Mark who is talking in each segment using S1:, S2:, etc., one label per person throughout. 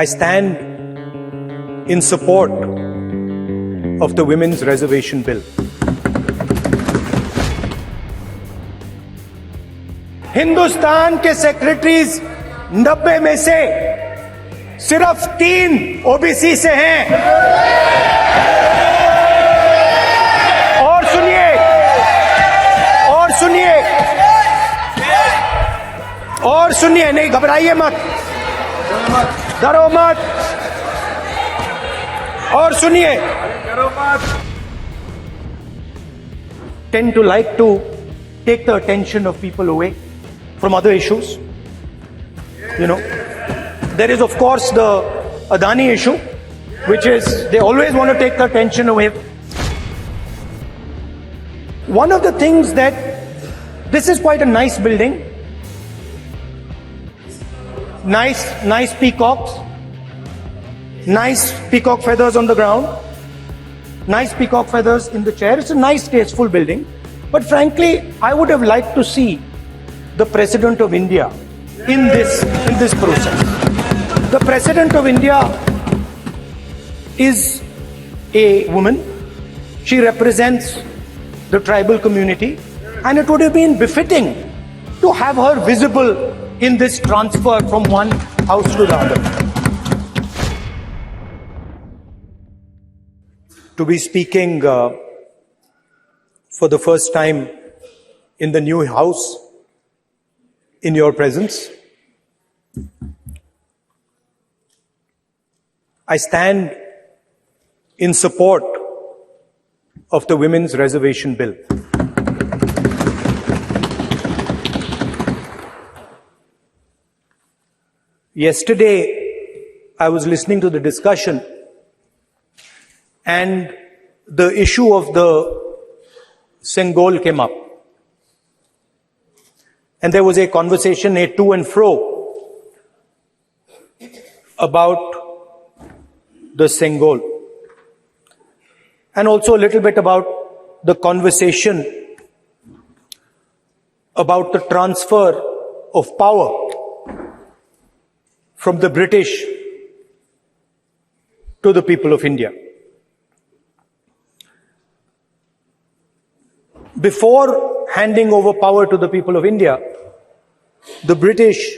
S1: I stand in support of the Women's Reservation Bill. Hindustan के secretaries 90 में से सिर्फ 3 ओबीसी से हैं। और सुनिए, नहीं घबराइए मत, डरो मत, और सुनिए, tend to like to take the attention of people away from other issues. You know, there is of course the Adani issue, which is they always want to take the attention away. One of the things that this is quite a nice building, nice peacocks, nice peacock feathers on the ground, nice peacock feathers in the chair. It's a nice, tasteful building. But frankly, I would have liked to see the President of India in this process. The President of India is a woman. She represents the tribal community, and it would have been befitting to have her visible in this transfer from one house to the other. To be speaking for the first time in the new house in your presence, I stand in support of the Women's Reservation Bill. Yesterday, I was listening to the discussion, and the issue of the Sengol came up. And there was a conversation, a to and fro, about the Sengol. And also a little bit about the conversation about the transfer of power from the British to the people of India. Before handing over power to the people of India, the British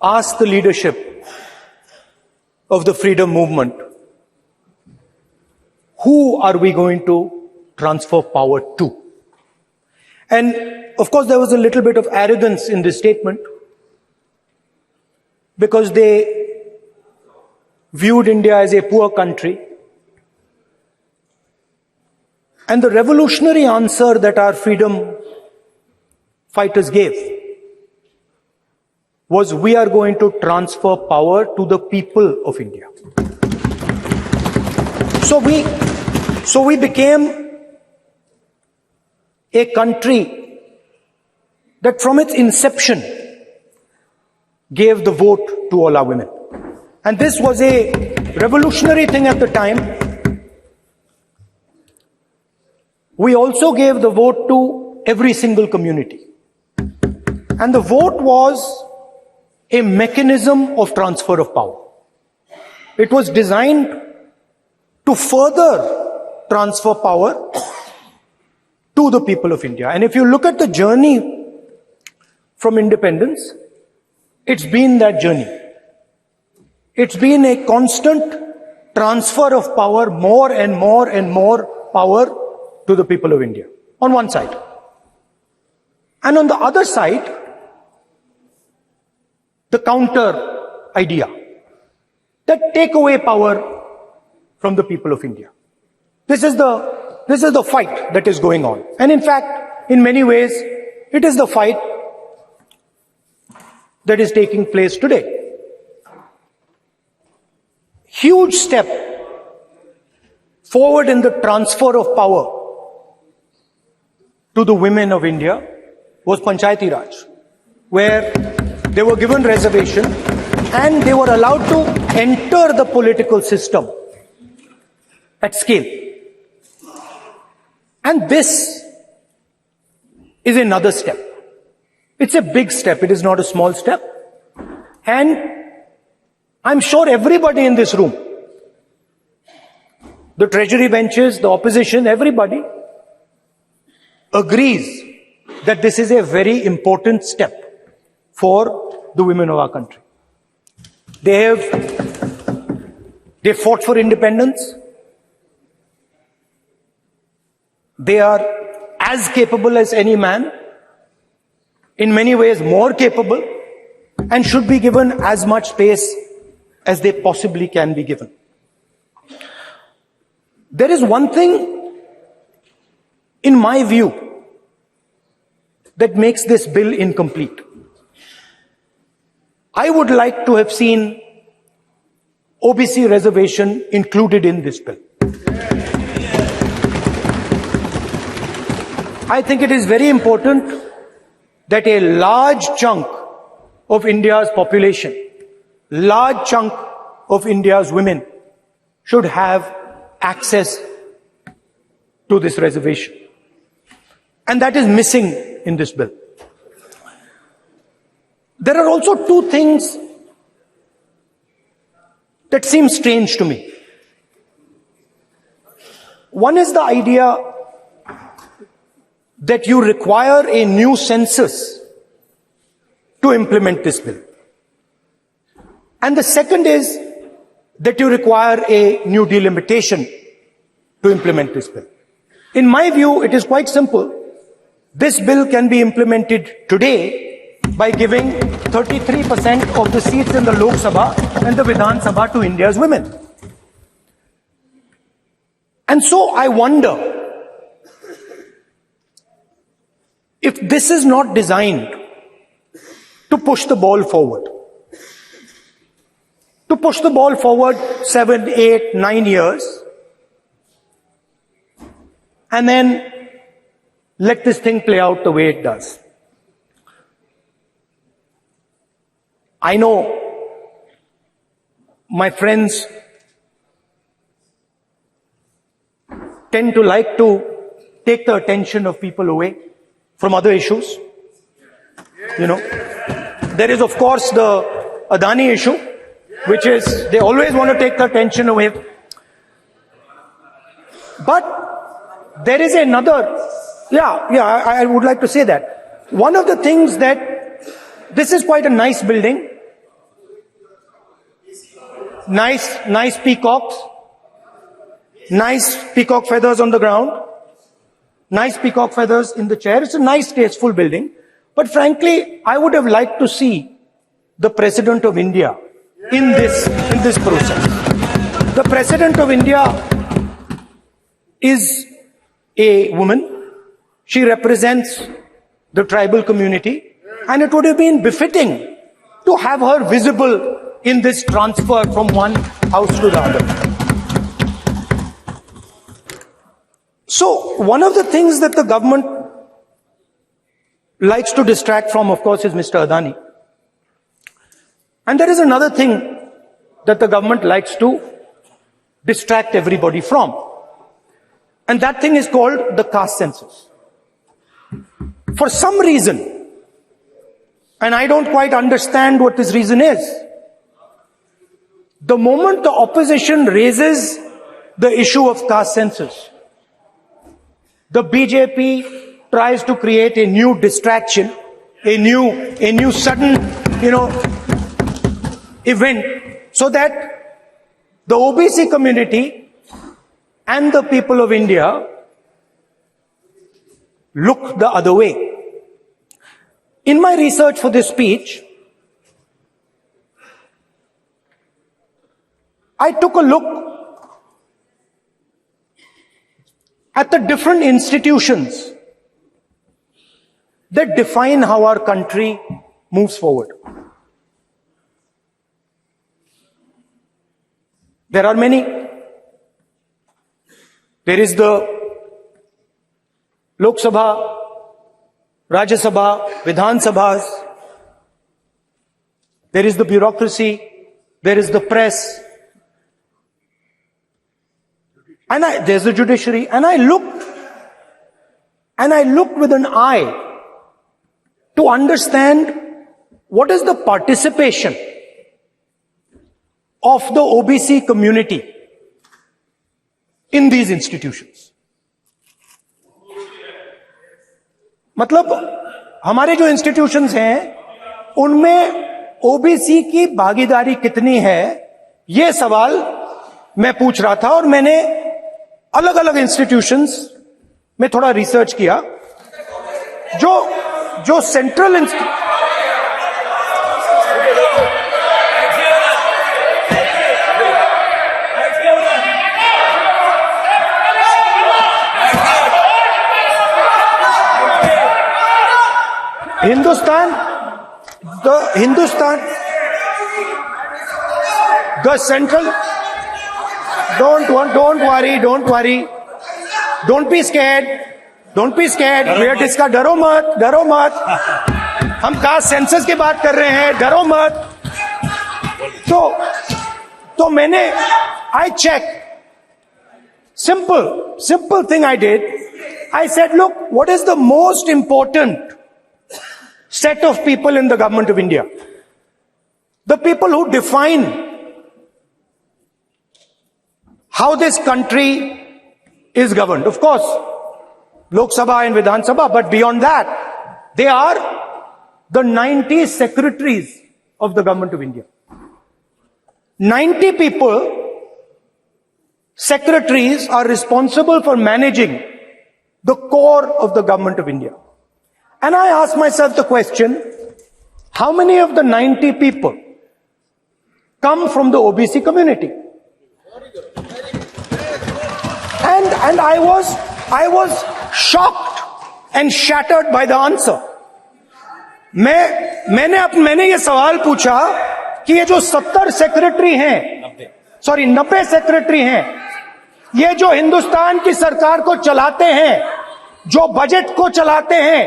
S1: asked the leadership of the freedom movement, who are we going to transfer power to? And of course, there was a little bit of arrogance in this statement, because they viewed India as a poor country. And the revolutionary answer that our freedom fighters gave was, we are going to transfer power to the people of India. So we became a country that from its inception gave the vote to all our women. And this was a revolutionary thing at the time. We also gave the vote to every single community. And the vote was a mechanism of transfer of power. It was designed to further transfer power to the people of India. And if you look at the journey from independence, it's been that journey. It's been a constant transfer of power, more and more and more power to the people of India, on one side. And on the other side, the counter idea, that take away power from the people of India. This is the fight that is going on. And in fact, in many ways, it is the fight that is taking place today. Huge step forward in the transfer of power to the women of India was Panchayati Raj, where they were given reservation and they were allowed to enter the political system at scale. And this is another step. It's a big step. It is not a small step. And I'm sure everybody in this room, the treasury benches, the opposition, everybody agrees that this is a very important step for the women of our country. They fought for independence. They are as capable as any man, in many ways more capable, and should be given as much space as they possibly can be given. There is one thing, in my view, that makes this bill incomplete. I would like to have seen OBC reservation included in this bill. I think it is very important that a large chunk of India's population, large chunk of India's women should have access to this reservation. And that is missing in this bill. There are also two things that seem strange to me. One is the idea that you require a new census to implement this bill. And the second is that you require a new delimitation to implement this bill. In my view, it is quite simple. This bill can be implemented today by giving 33% of the seats in the Lok Sabha and the Vidhan Sabha to India's women. And so I wonder if this is not designed to push the ball forward. To push the ball forward 7, 8, 9 years, and then let this thing play out the way it does. I know my friends tend to like to take the attention of people away from other issues. You know, there is of course the Adani issue, which is, they always want to take the attention away. But there is another, I would like to say that. One of the things that, this is quite a nice building. Nice peacocks. Nice peacock feathers on the ground. Nice peacock feathers in the chair. It's a nice, tasteful building. But frankly, I would have liked to see the President of India in this process. The President of India is a woman. She represents the tribal community, and it would have been befitting to have her visible in this transfer from one house to the other. So, one of the things that the government likes to distract from, of course, is Mr. Adani. And there is another thing that the government likes to distract everybody from. And that thing is called the caste census. For some reason, and I don't quite understand what this reason is, the moment the opposition raises the issue of caste census, the BJP tries to create a new distraction, a new sudden, event, so that the OBC community and the people of India look the other way. In my research for this speech, I took a look at the different institutions that define how our country moves forward. There are many. There is the Lok Sabha, Rajya Sabha, Vidhan Sabhas. There is the bureaucracy. There is the press. And there's the judiciary. And I looked with an eye to understand what is the participation of the OBC community in these institutions. मतलब हमारे जो institutions हैं उनमें OBC की भागीदारी कितनी है, यह सवाल मैं पूछ रहा था और मैंने अलग अलग इंस्टीट्यूशंस में थोड़ा रिसर्च किया. जो central the central, don't worry, don't be scared, we are discussing, डरो मत, हम कास्ट सेंसस की बात कर रहे हैं, डरो मत. तो मैंने, I checked, simple thing I did. I said, look, what is the most important set of people in the government of India? The people who define how this country is governed. Of course, Lok Sabha and Vidhan Sabha, but beyond that, they are the 90 secretaries of the government of India. 90 people, secretaries, are responsible for managing the core of the government of India. And I asked myself the question, how many of the 90 people come from the OBC community? And I was shocked and shattered by the answer. मैंने ये सवाल पूछा कि ये जो 90 secretary हैं, ये जो हिंदुस्तान की सरकार को चलाते हैं, जो बजट को चलाते हैं,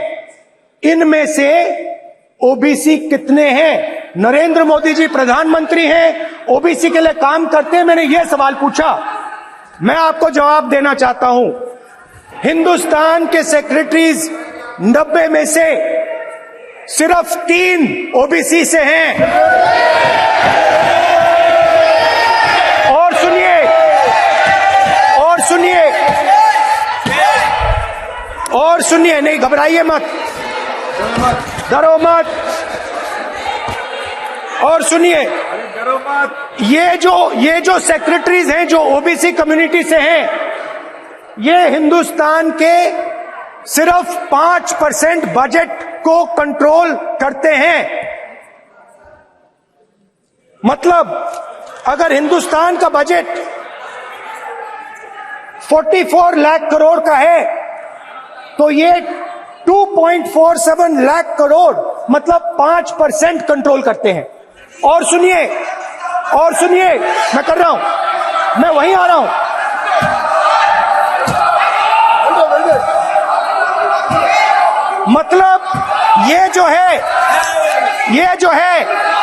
S1: इनमें से ओबीसी कितने हैं? नरेंद्र मोदी जी प्रधानमंत्री हैं, ओबीसी के लिए काम करते हैं. मैंने ये सवाल पूछा. मैं आपको जवाब देना चाहता हूं. हिंदुस्तान के सेक्रेटरीज 90 में से सिर्फ 3 ओबीसी से हैं. और सुनिए, नहीं घबराइए मत, डरो मत. और सुनिए, ये जो सेक्रेटरीज हैं जो ओबीसी कम्युनिटी से हैं, ये हिंदुस्तान के सिर्फ 5% बजट को कंट्रोल करते हैं. मतलब अगर हिंदुस्तान का बजट 44 लाख करोड़ का है, तो ये 2.47 लाख करोड़ मतलब 5% कंट्रोल करते हैं. और सुनिए, मैं कर रहा हूं, मैं वहीं आ रहा हूं. मतलब ये जो है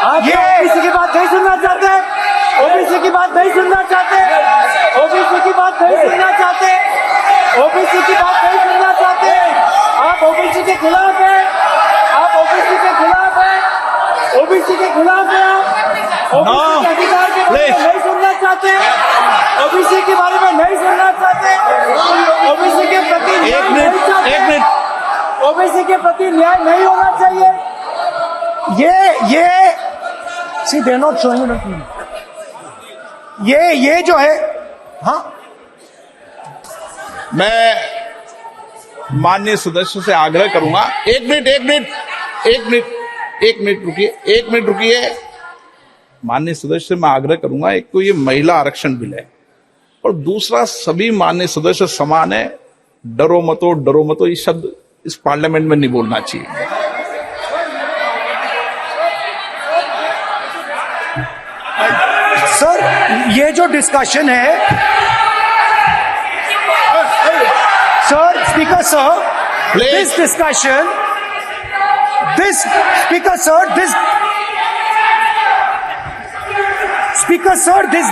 S2: ओबीसी की बात नहीं सुनना चाहते, ओबीसी की बात नहीं सुनना चाहते, ओबीसी की बात नहीं सुनना चाहते, ओबीसी की बात नहीं सुनना चाहते. आप ओबीसी के खिलाफ हैं, आप ओबीसी के खिलाफ हैं, ओबीसी के खिलाफ हैं. आप ओबीसी के अधिकार के बारे में नहीं सुनना चाहते, ओबीसी के बारे में नहीं सुनना चाहते, ओबीसी के प्रति न्याय नहीं चाहते, ओबीसी के प्रति न्याय नहीं होना चाहिए.
S1: ये सी दे नॉट शोइंग इट. ये जो है, हाँ,
S3: मैं माननीय सदस्य से आग्रह करूंगा. एक मिनट रुकिए. माननीय सदस्य से मैं आग्रह करूंगा, एक तो ये महिला आरक्षण बिल है, और दूसरा सभी माननीय सदस्य समान है. डरो मतो ये शब्द इस पार्लियामेंट में नहीं बोलना चाहिए.
S1: सर, ये जो डिस्कशन है, sir, speaker sir, this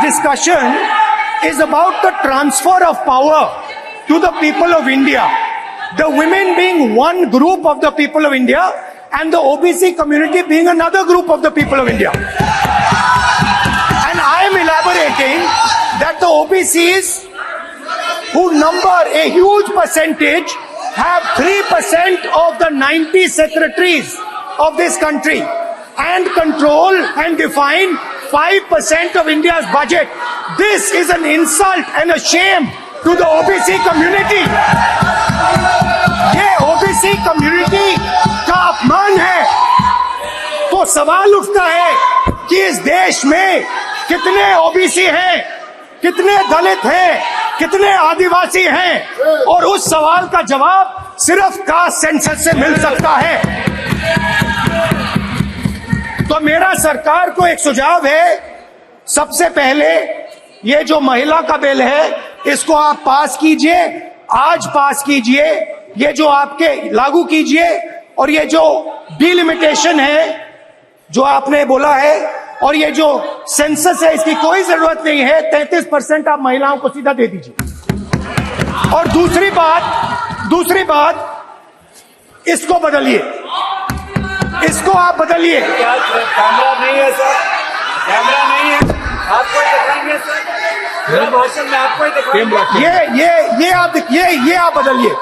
S1: discussion is about the transfer of power to the people of India. The women being one group of the people of India and the OBC community being another group of the people of India. And I am OBCs, who number a huge percentage, have 3% of the 90 secretaries of this country and control and define 5% of India's budget. This is an insult and a shame to the OBC community. ये OBC community का अपमान है। तो सवाल उठता है कि इस देश में कितने OBC हैं, कितने दलित हैं, कितने आदिवासी हैं, और उस सवाल का जवाब सिर्फ कास्ट सेंसस से मिल सकता है। तो मेरा सरकार को एक सुझाव है, सबसे पहले ये जो महिला का बिल है इसको आप पास कीजिए, आज पास कीजिए, ये जो आपके लागू कीजिए, और ये जो डिलिमिटेशन है जो आपने बोला है, और ये जो सेंसस है इसकी कोई जरूरत नहीं है, 33% आप महिलाओं को सीधा दे दीजिए। और दूसरी बात इसको बदलिए, इसको आप बदलिए।
S2: कैमरा नहीं है सर, कैमरा नहीं है, आपको ही दिखाएंगे सर, मेरे भाषण में आपको ही दिखाएंगे।
S1: ये आप बदलिए।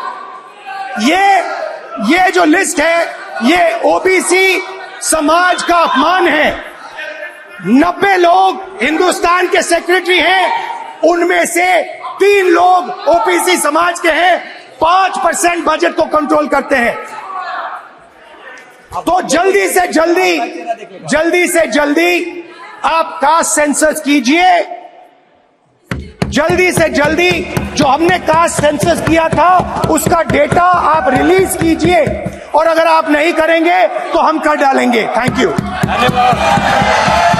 S1: ये जो लिस्ट है ये ओबीसी समाज का अपमान है। 90 लोग हिंदुस्तान के सेक्रेटरी हैं, उनमें से 3 लोग ओबीसी समाज के हैं, 5% बजट को कंट्रोल करते हैं। तो जल्दी से जल्दी आप कास्ट सेंसस कीजिए, जल्दी से जल्दी जो हमने कास्ट सेंसस किया था उसका डेटा आप रिलीज कीजिए, और अगर आप नहीं करेंगे तो हम कर डालेंगे। Thank you.
S2: धन्यवाद।